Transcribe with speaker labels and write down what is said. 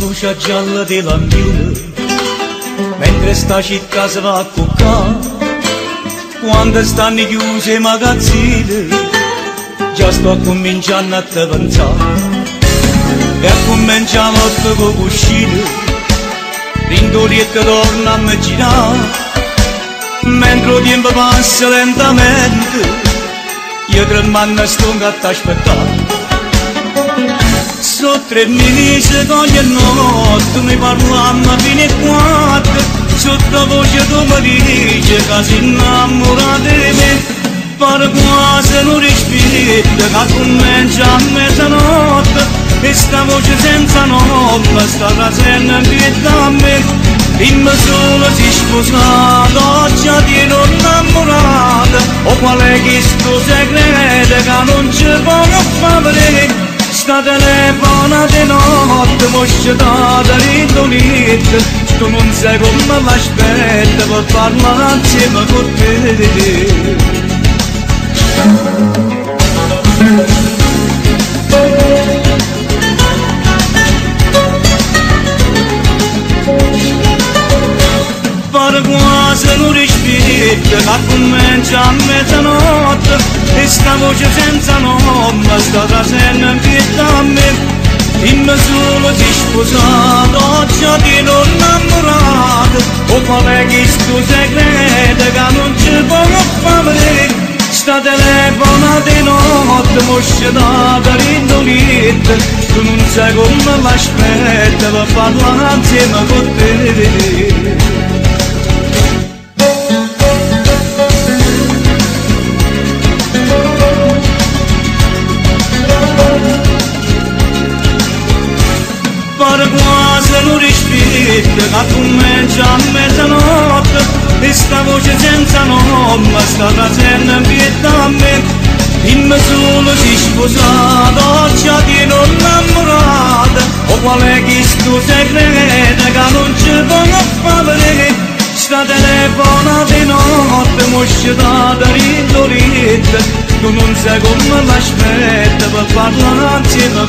Speaker 1: ușa giallă de la miulă, mentre sta și casa va cucca, quando stanno chiuse i magazzini, già sto cominciando a te pensare, e cominciamo a te con cuscine, rindoliette torna a me girare, mentre il tempo passa lentamente, io tremando sto a t'aspettare. So 3 millisecondi e notte mi parlammo fino a 4, sotto voce tu mi dice che sei innamorata di me, pare quasi non respiro che comincia a mezzanotte e sta voce senza nome sta trazendo in piedi a me. Dimmi solo sei sposato, oggi ti non innamorata, o qual è questo segreto che non ci può far vedere. Sta telefona di notte, mosciata rindolita, tu non sai come l'aspetta per parlare insieme con te. Pare quasi non respiro, che comincia a mezzanotte e sta voce senza nome sta trazendo in piedi a me. Dimmi solo sei sposato, oggi ti non innamorato, o qual è questo segreto che non ci può far vedere. Sta telefona di notte, mosciata rindolita, tu non sai come l'aspetta per parlare insieme con te. Pare quasi non respiro, che comincia a mezzanotte e sta voce senza nome sta trazendo in piedi a me. Dimmi solo sei sposato, oggi ti non innamorata, o qual è questo segreto che non ci può far vedere. Sta telefona di notte, mosciata rindolita, tu non sai come l'aspetta per parlare insieme